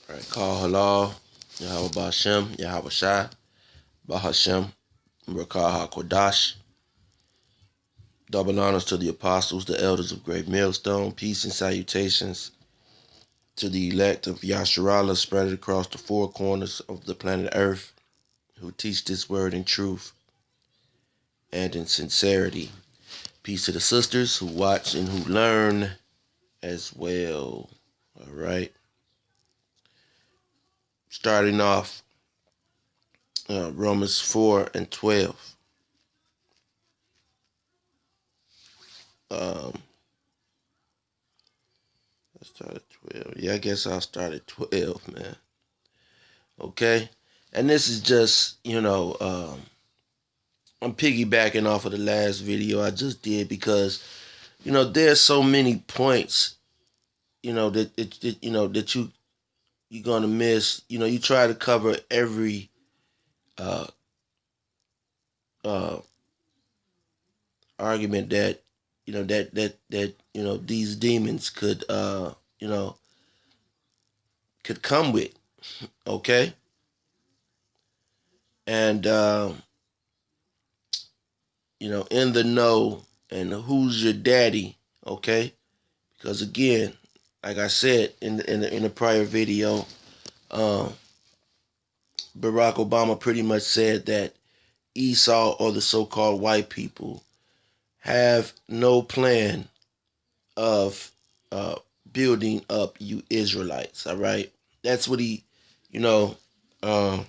All right, call halal, Yahweh Ba'Shem, Yahweh Shai, Bahashem, Rakah HaKodash. Double honors to the apostles, the elders of Great Millstone. Peace and salutations to the elect of Yasharallah spread across the four corners of the planet Earth, who teach this word in truth and in sincerity. Peace to the sisters who watch and who learn as well. All right. Starting off Romans 4 and 12. I started 12. Yeah, I guess I'll start at 12, man. Okay. And this is just, I'm piggybacking off of the last video I just did because, there's so many points, that you're gonna miss. You try to cover every uh, uh, argument that these demons could could come with. Okay, and in the know and who's your daddy. Okay, because again, like I said in the prior video, um, Barack Obama pretty much said that Esau, or the so-called white people, have no plan of building up you Israelites. All right, that's what he, you know, um,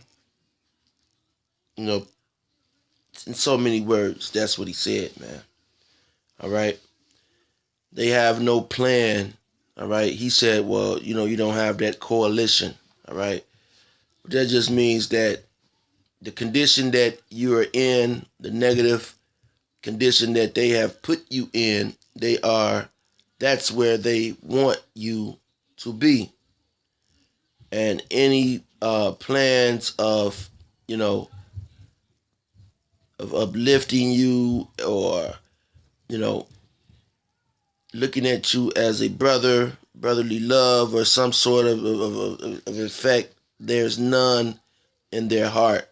you know, in so many words, that's what he said, man. All right, they have no plan. All right, he said, well, you don't have that coalition. All right, but that just means that the condition that you are in, the negative condition that they have put you in, that's where they want you to be. And any plans of, of uplifting you, or, looking at you as a brotherly love, or some sort of effect, there's none in their heart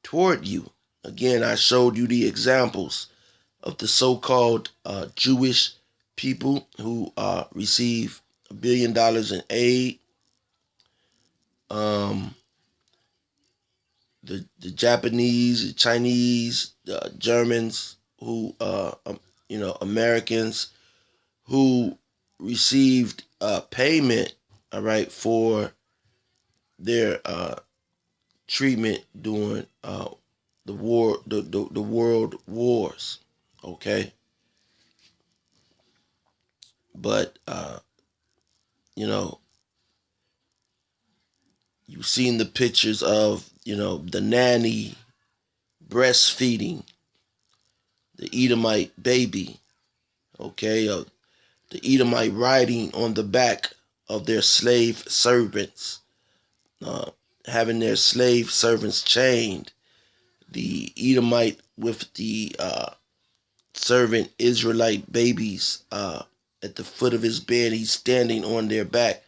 toward you. Again, I showed you the examples of the so-called Jewish people who receive $1 billion in aid. The Japanese, the Chinese, the Germans, who Americans who received payment, all right, for their treatment during the world wars. Okay, but you've seen the pictures of the nanny breastfeeding the Edomite baby. Okay, the Edomite riding on the back of their slave servants, uh, having their slave servants chained. The Edomite with the servant Israelite babies at the foot of his bed. He's standing on their back.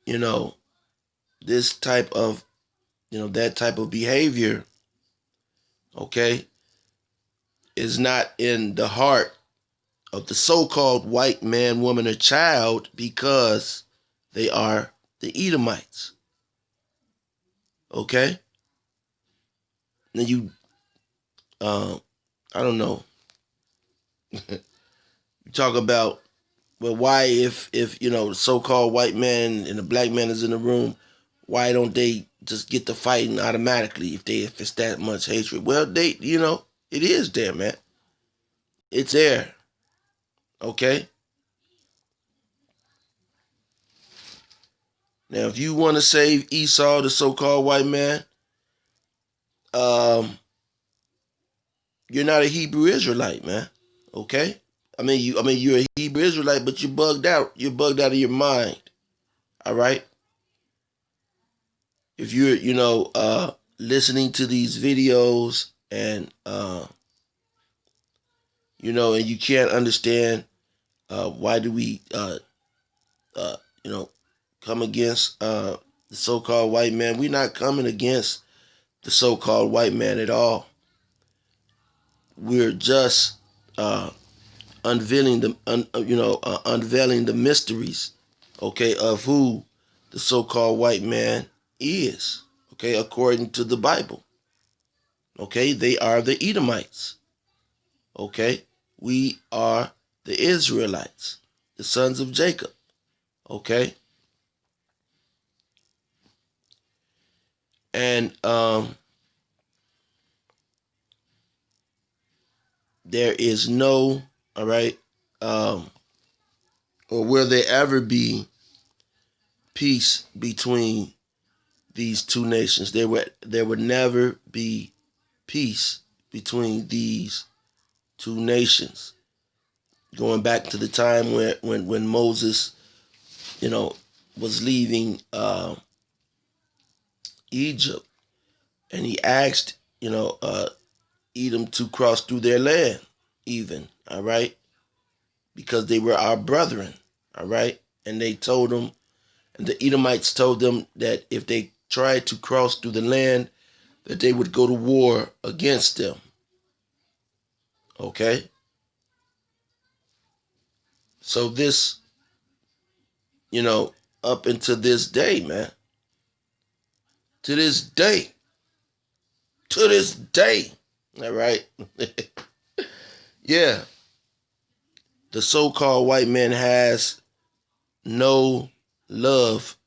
This type of, that type of behavior, okay, is not in the heart of the so-called white man, woman, or child, because they are the Edomites. Okay? Now I don't know. You talk about, well, why if the so-called white man and the black man is in the room, why don't they just get to fighting automatically if it's that much hatred? Well, it is there, man. It's there. Okay? Now, if you want to save Esau, the so-called white man, you're not a Hebrew Israelite, man. Okay? You're a Hebrew Israelite, but you're bugged out. You're bugged out of your mind. All right? If you're, listening to these videos and, and you can't understand why do we, uh, come against the so-called white man. We're not coming against the so-called white man at all. We're just unveiling unveiling the mysteries, okay, of who the so-called white man is, okay, according to the Bible. Okay, they are the Edomites. Okay, we are the Israelites, the sons of Jacob. Okay, and there is no, all right, or will there ever be peace between these two nations? There would never be peace between these two nations. Going back to the time when Moses, was leaving Egypt, and he asked, Edom to cross through their land, even, all right, because they were our brethren, all right, and they told them, and the Edomites told them that if they tried to cross through the land, that they would go to war against them, okay. So this, up until this day, man, to this day, to this day, all right, yeah, the so-called white man has no love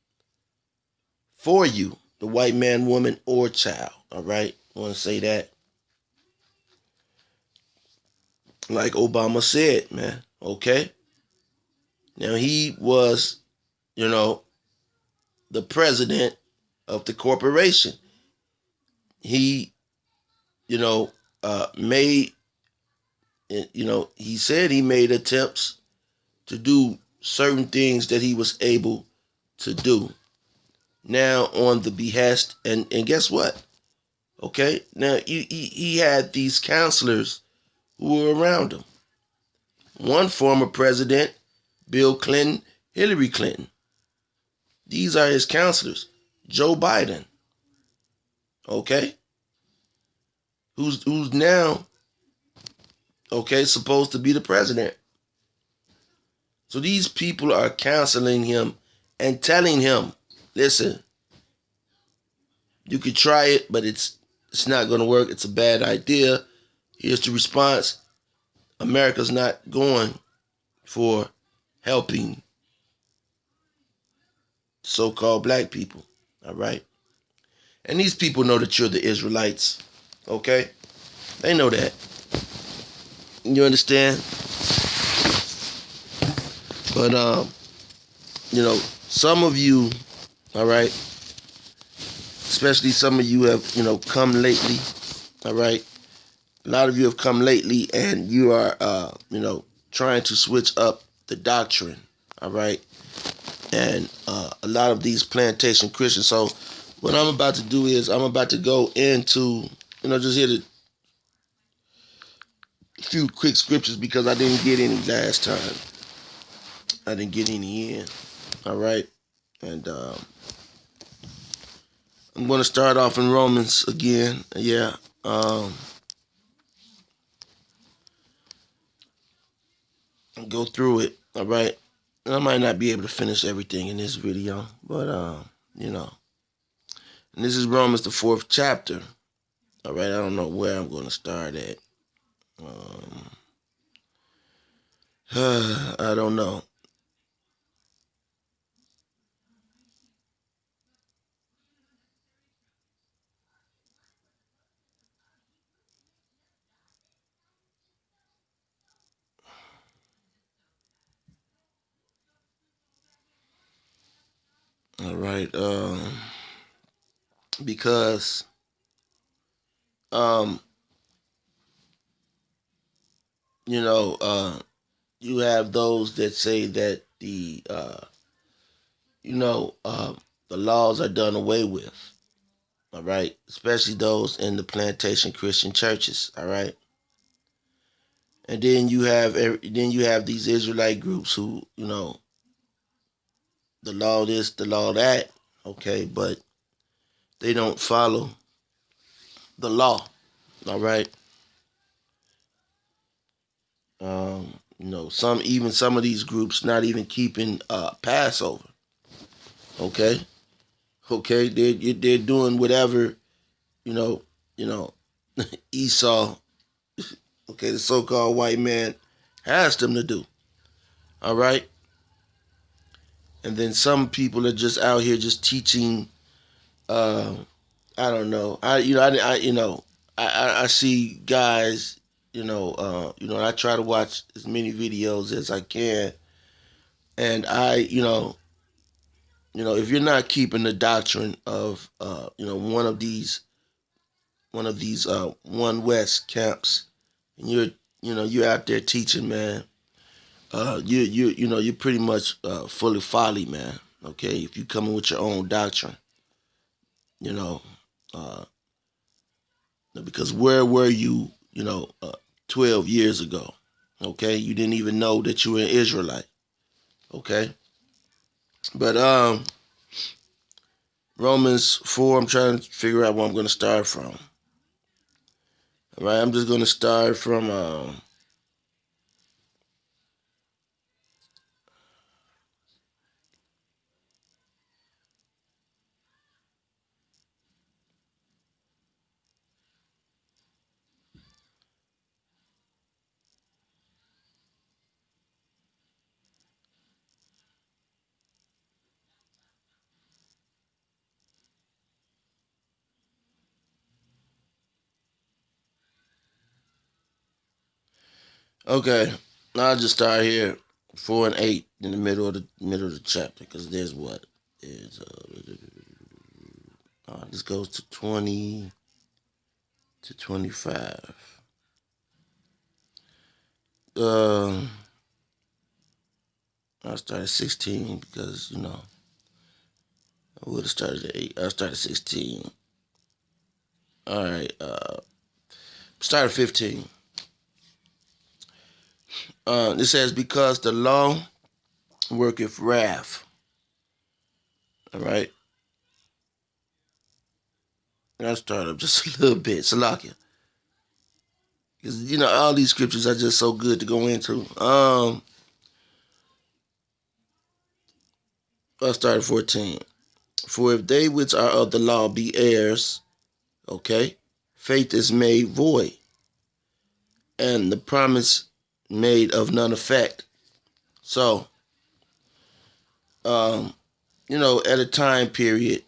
for you, the white man, woman, or child, all right? I want to say that. Like Obama said, man, okay? Now, he was, the president of the corporation. He, made, he said he made attempts to do certain things that he was able to do. Now, on the behest, and guess what? Okay, now he had these counselors who were around him. One former president, Bill Clinton, Hillary Clinton. These are his counselors. Joe Biden, okay, who's now, okay, supposed to be the president. So these people are counseling him and telling him, listen, you could try it, but it's not going to work. It's a bad idea. Here's the response. America's not going for helping so-called black people, all right? And these people know that you're the Israelites, okay? They know that. You understand? But, some of you, all right, especially some of you have, come lately, all right? A lot of you have come lately and you are, trying to switch up the doctrine, all right? And a lot of these plantation Christians. So what I'm about to do is I'm about to go into, just hit a few quick scriptures because I didn't get any last time. I didn't get any in. All right. And I'm going to start off in Romans again. Yeah. And go through it. All right. And I might not be able to finish everything in this video, but, and this is Romans, the 4th chapter. All right. I don't know where I'm going to start at. I don't know. All right. Because um, you have those that say that the laws are done away with. All right, especially those in the plantation Christian churches. All right, and then you have these Israelite groups who the law this, the law that, okay, but they don't follow the law, all right? Some of these groups not even keeping Passover, okay? Okay, they're doing whatever, you know, you know, Esau, okay, the so-called white man has them to do, all right? And then some people are just out here just teaching, uh, I don't know. I see guys, I try to watch as many videos as I can, and if you're not keeping the doctrine of, one of these One West camps, and you're out there teaching, man, you're pretty much full of folly, man. Okay, if you coming with your own doctrine, you know, uh, because where were you, 12 years ago? Okay, you didn't even know that you were an Israelite. Okay, but Romans 4. I'm trying to figure out where I'm going to start from. All right, I'm just going to start from. Okay, I'll just start here, 4 and 8 in the middle of the chapter, because there's what is this goes to 20 to 25. Um, I started 16 because I would have started at 8. I started 16. All right, started 15. It says, because the law worketh wrath. All right, and I'll start up just a little bit, Salakia, because all these scriptures are just so good to go into. I'll start at 14. For if they which are of the law be heirs, okay, faith is made void, and the promise made of none effect. So, at a time period,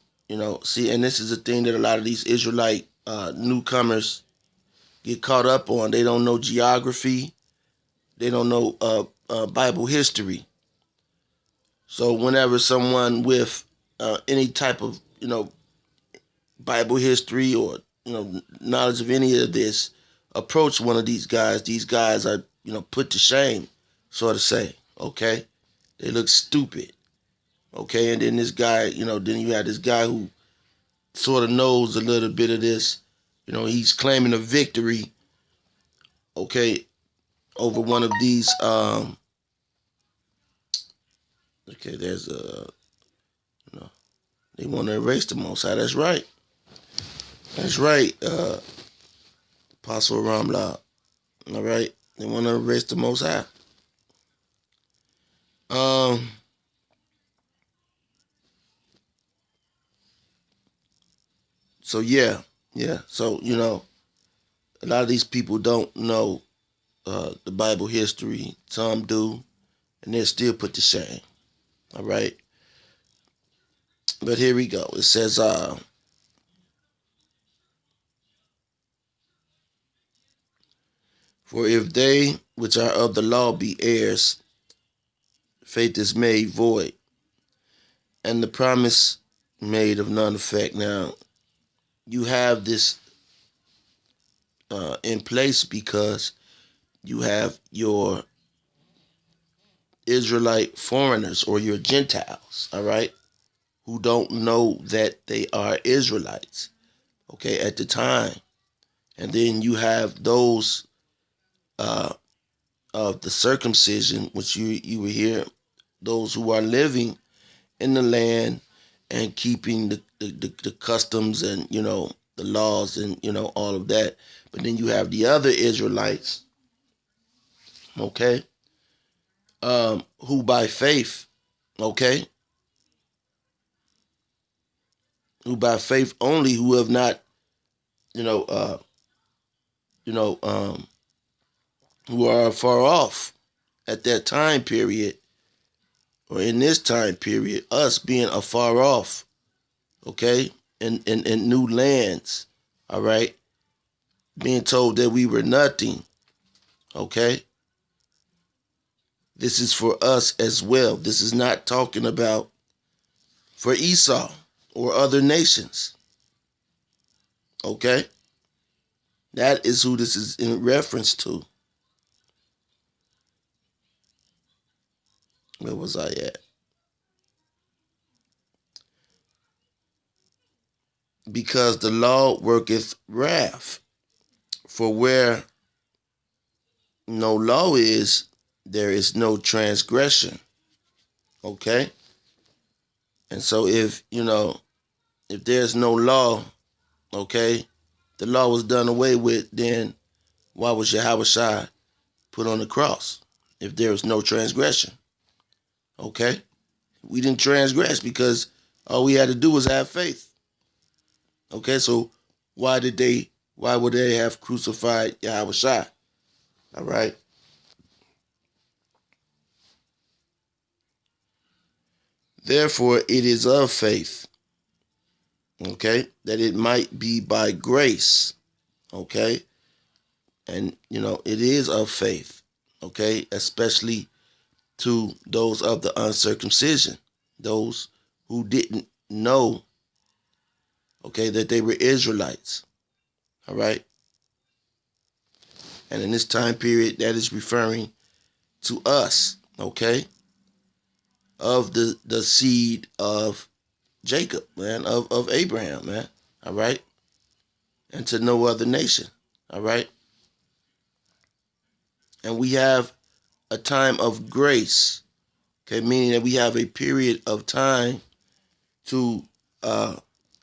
see, and this is a thing that a lot of these Israelite newcomers get caught up on. They don't know geography. They don't know Bible history. So whenever someone with any type of, Bible history or, knowledge of any of this approach one of these guys are, put to shame, so to say, okay? They look stupid, okay? And then this guy, then you have this guy who sort of knows a little bit of this. He's claiming a victory, okay, over one of these. Okay, there's they want to erase the Most High. That's right. That's right, Apostle Ramla. All right, they want to erase the Most High. Um. So yeah. So a lot of these people don't know the Bible history. Some do, and they're still put to shame. All right. But here we go. It says, for if they which are of the law be heirs, faith is made void, and the promise made of none effect. Now, you have this in place because you have your Israelite foreigners or your Gentiles, all right, who don't know that they are Israelites, okay, at the time. And then you have those uh, of the circumcision, which you were here, those who are living in the land and keeping the customs and, the laws and, all of that. But then you have the other Israelites, okay, who by faith, okay, who by faith only, who have not, you know, uh, you know, who are far off at that time period, or in this time period, us being afar off, okay, in new lands, all right, being told that we were nothing, okay. This is for us as well. This is not talking about for Esau or other nations, okay. That is who this is in reference to. Where was I at? Because the law worketh wrath. For where no law is, there is no transgression. Okay? And so if there's no law, okay, the law was done away with, then why was Yahweh put on the cross if there was no transgression? Okay? We didn't transgress because all we had to do was have faith. Okay, so why would they have crucified Yahweh? All right. Therefore, it is of faith, okay, that it might be by grace, okay, and it is of faith, okay, especially to those of the uncircumcision, those who didn't know, okay, that they were Israelites, all right, and in this time period, that is referring to us, okay, of the seed of Jacob, man, of Abraham, man, all right, and to no other nation, all right. And we have a time of grace, okay, meaning that we have a period of time to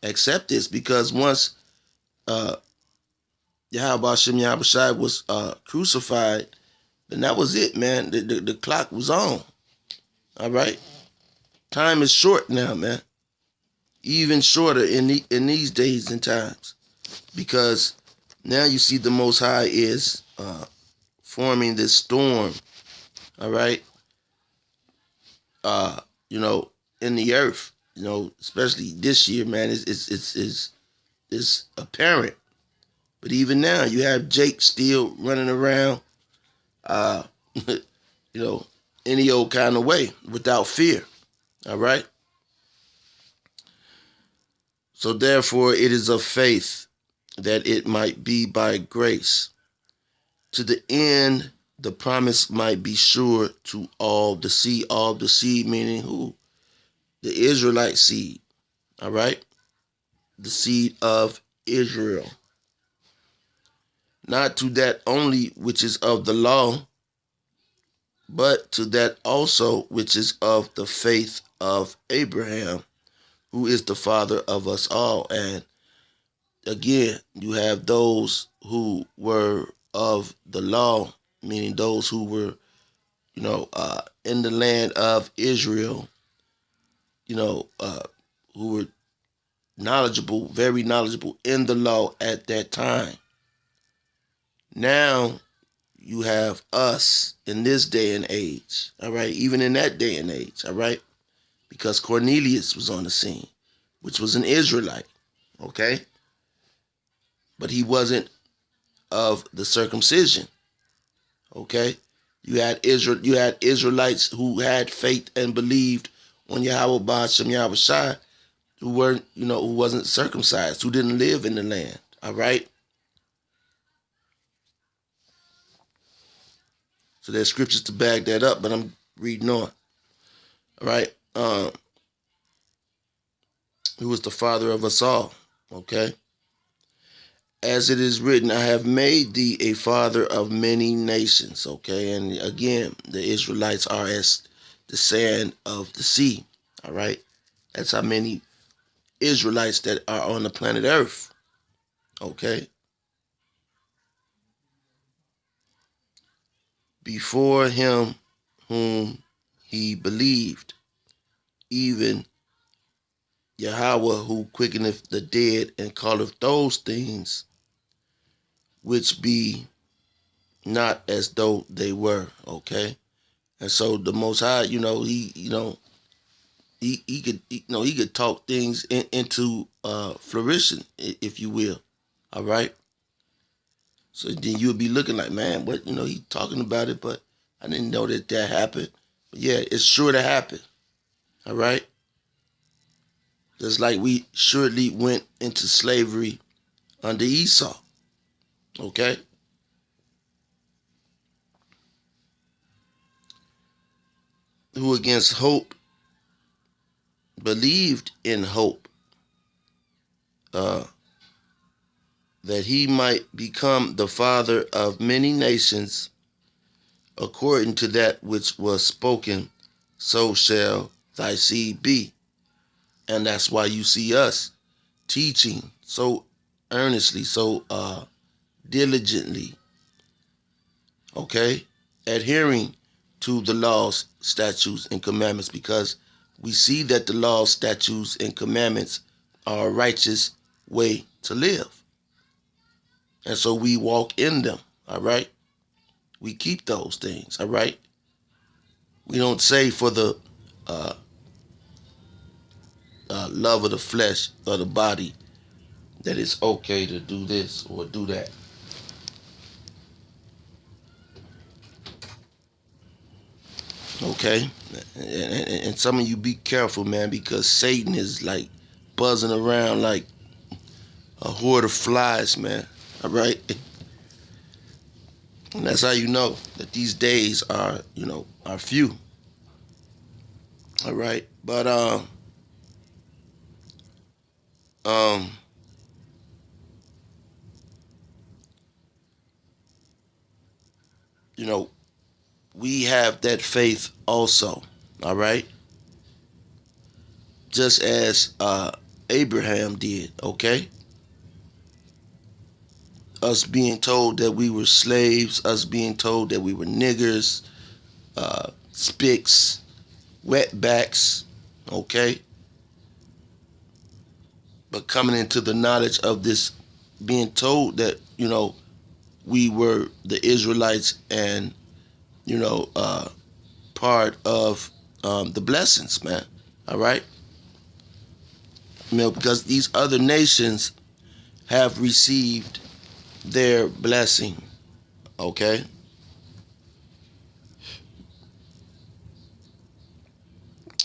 accept this, because once Yahweh Shem Yahweh was crucified, then that was it, man. The clock was on, all right. Time is short now, man. Even shorter in these days and times, because now you see the Most High is forming this storm, all right, uh, in the earth, especially this year, man, it's apparent. But even now, you have Jake still running around, uh, any old kind of way without fear, all right. So therefore, it is of faith that it might be by grace, to the end the promise might be sure to all the seed meaning who? The Israelite seed, all right? The seed of Israel. Not to that only which is of the law, but to that also which is of the faith of Abraham, who is the father of us all. And again, you have those who were of the law, meaning those who were, in the land of Israel, who were knowledgeable, very knowledgeable in the law at that time. Now you have us in this day and age, all right, even in that day and age, all right, because Cornelius was on the scene, which was an Israelite, okay, but he wasn't of the circumcision, okay. You had Israelites who had faith and believed on Yahweh Ba'ashem Yahweh Shai, who weren't, who wasn't circumcised, who didn't live in the land, all right. So there's scriptures to back that up, but I'm reading on, all right. Who is the father of us all, okay. As it is written, I have made thee a father of many nations, okay. And again, the Israelites are as the sand of the sea, all right. That's how many Israelites that are on the planet Earth. Okay? Before him whom he believed, even Yahweh who quickeneth the dead and calleth those things which be not as though they were. Okay? And so the Most High, he could talk things into flourishing, if you will. All right. So then you'll be looking like, man, what he talking about it, but I didn't know that happened. But yeah, it's sure to happen. All right. Just like we surely went into slavery under Esau. Okay. Who against hope believed in hope, uh, that he might become the father of many nations, according to that which was spoken, so shall thy seed be. And that's why you see us teaching so earnestly, so diligently, okay, adhering to the laws, statutes, and commandments, because we see that the laws, statutes, and commandments are a righteous way to live. And so we walk in them, all right? We keep those things, all right? We don't say for the uh, love of the flesh or the body that it's okay to do this or do that. Okay? And some of you be careful, man, because Satan is like buzzing around like a horde of flies, man. All right? And that's how you know that these days are few. All right? But um you know, we have that faith also. All right? Just as Abraham did, okay? Us being told that we were slaves, us being told that we were niggers, spicks, wetbacks, okay? But coming into the knowledge of this, being told that, we were the Israelites and, part of the blessings, man. All right? Because these other nations have received their blessing, okay?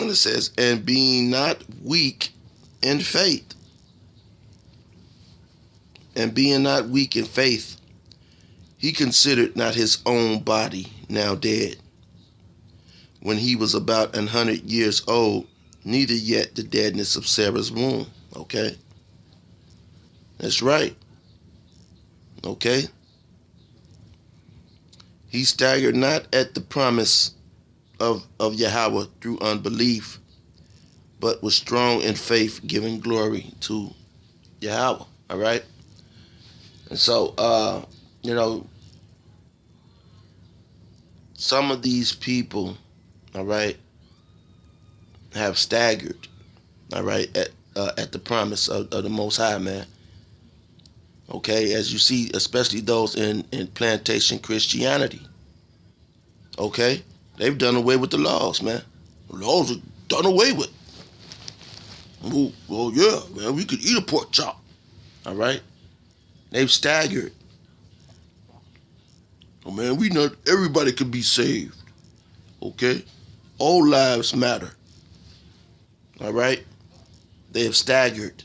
And it says, and being not weak in faith, and being not weak in faith, he considered not his own body now dead, when he was about 100 years old, neither yet the deadness of Sarah's womb. Okay? That's right. Okay? He staggered not at the promise of Yahweh through unbelief, but was strong in faith, giving glory to Yahweh. All right? And so, some of these people, all right, have staggered, all right, at the promise of the Most High, man. Okay, as you see, especially those in plantation Christianity. Okay, they've done away with the laws, man. The laws are done away with. Well, yeah, man, we could eat a pork chop. All right, they've staggered. Oh man, we not everybody could be saved. Okay, all lives matter. All right, they have staggered.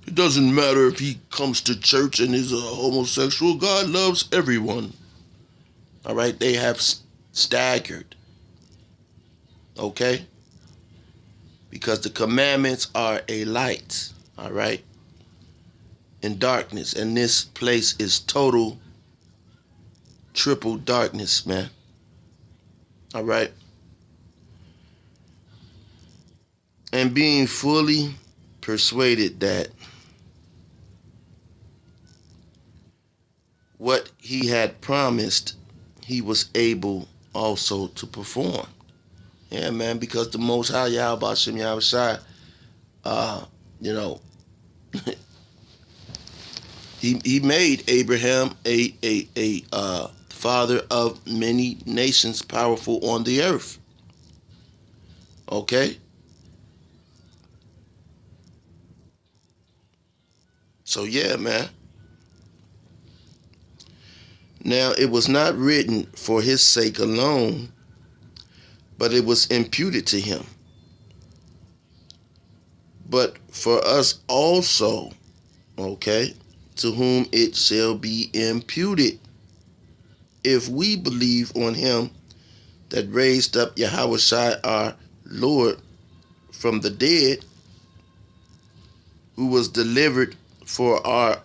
It doesn't matter if he comes to church and is a homosexual. God loves everyone. All right, they have staggered. Okay, because the commandments are a light. All right, in darkness, and this place is total triple darkness, man. All right. And being fully persuaded that what he had promised, he was able also to perform. Yeah, man, because the Most High Yahweh Shem Yahweh Shai, you know, he made Abraham a father of many nations, powerful on the earth. Okay, so yeah, man. Now it was not written for his sake alone, but it was imputed to him. But for us also, okay, to whom it shall be imputed, if we believe on him that raised up Yahweh Shai our Lord from the dead, who was delivered for our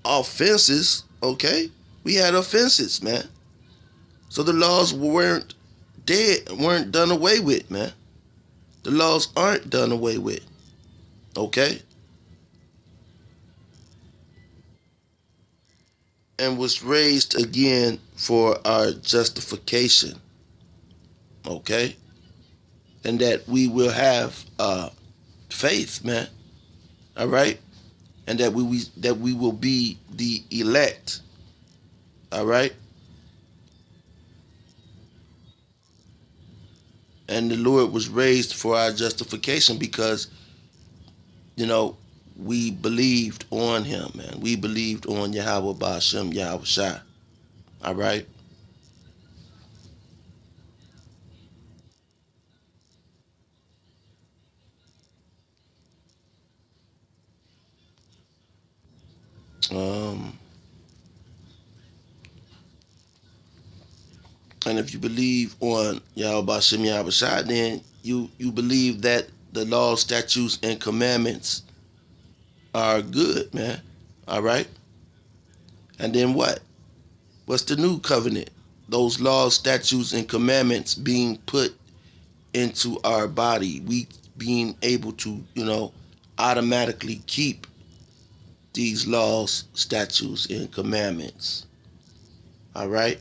offenses, okay? We had offenses, man. So the laws weren't dead, weren't done away with, man. The laws aren't done away with, okay? And was raised again for our justification, okay? And that we will have faith, man. All right? And that we will be the elect. All right? And the Lord was raised for our justification because, you know, we believed on him, man. We believed on Yahweh Ba'ashem Yahweh Shai. All right? Um, and if you believe on Yahweh Ba'ashem Yahweh Shai, then you believe that the laws, statutes, and commandments are good, man. All right? And then what? What's the new covenant? Those laws, statutes, and commandments being put into our body. We being able to, automatically keep these laws, statutes, and commandments. All right?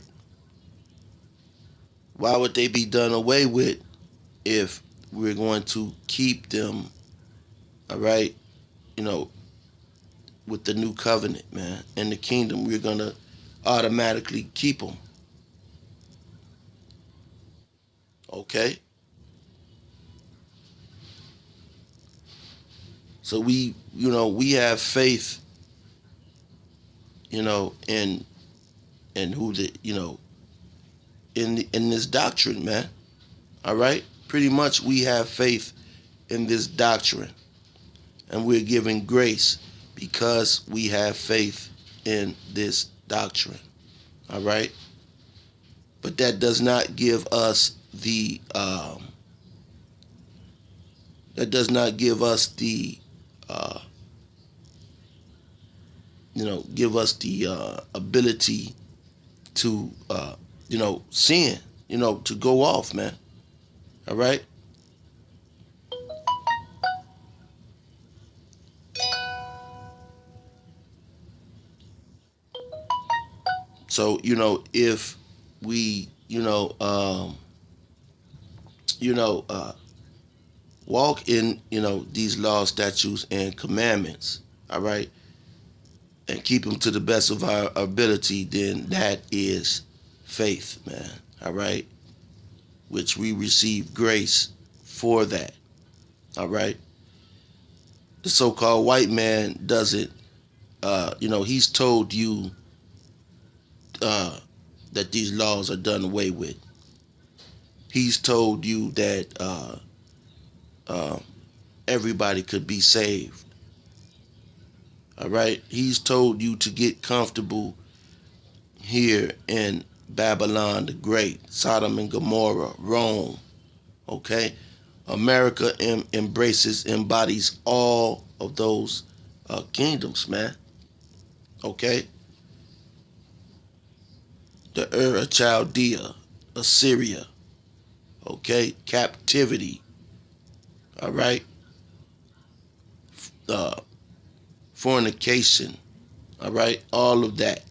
Why would they be done away with if we're going to keep them, all right? You know, with the new covenant, man. In the kingdom, we're going to automatically keep them. Okay? So we have faith, in who in this doctrine, man. All right? Pretty much we have faith in this doctrine, and we're giving grace because we have faith in this doctrine. All right? But that does not give us the uh, ability to sin, to go off, man. All right? So, if we, you know, uh, walk in, these laws, statutes, and commandments, all right, and keep them to the best of our ability, then that is faith, man, all right, which we receive grace for that, all right. The so-called white man doesn't, he's told you uh, that these laws are done away with. He's told you that uh, everybody could be saved. All right. He's told you to get comfortable here in Babylon the Great, Sodom and Gomorrah, Rome. Okay. America embodies all of those kingdoms, man. Okay. The Ur of Chaldea, Assyria. Okay. Captivity. all right, uh, fornication, all right, all of that,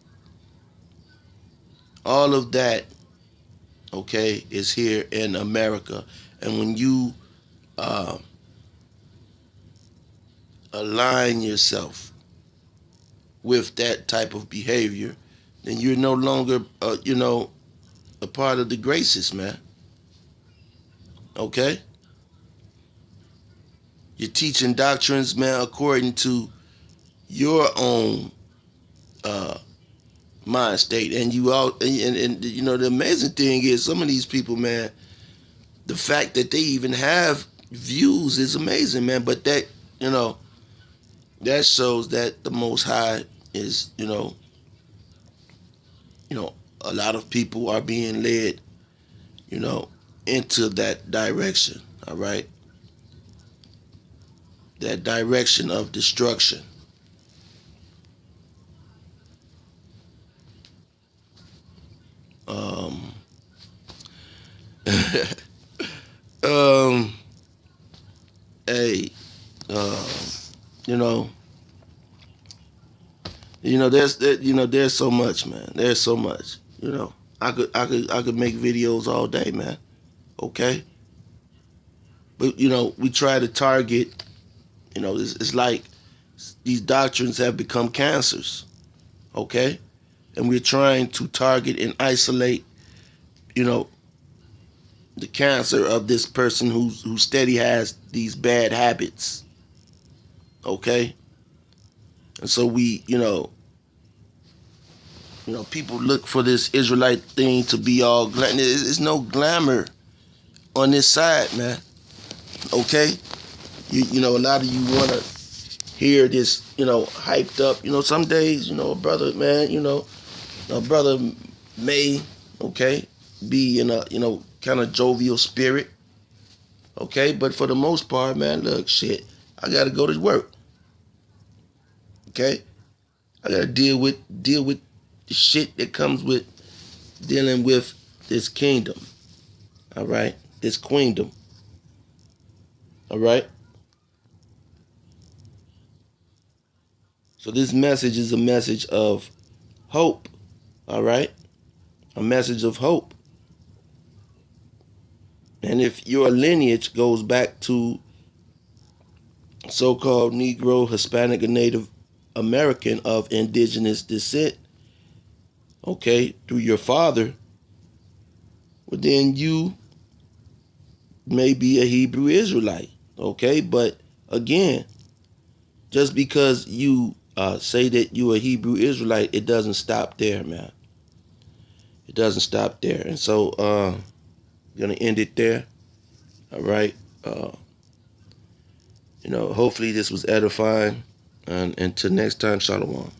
okay, is here in America. And when you uh, align yourself with that type of behavior, then you're no longer, a part of the graces, man. Okay, you're teaching doctrines, man, according to your own uh, mind state, and you all, and the amazing thing is some of these people, man, the fact that they even have views is amazing, man. But that, you know, that shows that the Most High is, a lot of people are being led, you know, into that direction. All right, that direction of destruction. Um, um, hey, um, you know, there's so much, man. There's so much. I could make videos all day, man. Okay, but we try to target. It's like these doctrines have become cancers. Okay, and we're trying to target and isolate. You know, the cancer of this person who steady has these bad habits. Okay, and so people look for this Israelite thing to be all it's no glamour on this side, man. Okay, a lot of you want to hear this, hyped up. Some days, a brother, man, a brother may, okay, be in a, kind of jovial spirit. Okay, but for the most part, man, look, shit, I gotta go to work. Okay, I gotta deal with the shit that comes with dealing with this kingdom. All right, this queendom. All right. So this message is a message of hope. All right, a message of hope. And if your lineage goes back to so-called Negro, Hispanic, or Native American of indigenous descent, okay, through your father, well, then you may be a Hebrew Israelite, okay? But again, just because you say that you're a Hebrew Israelite, it doesn't stop there, man. It doesn't stop there. And so I'm going to end it there, all right? Hopefully this was edifying. And until next time, Shalom.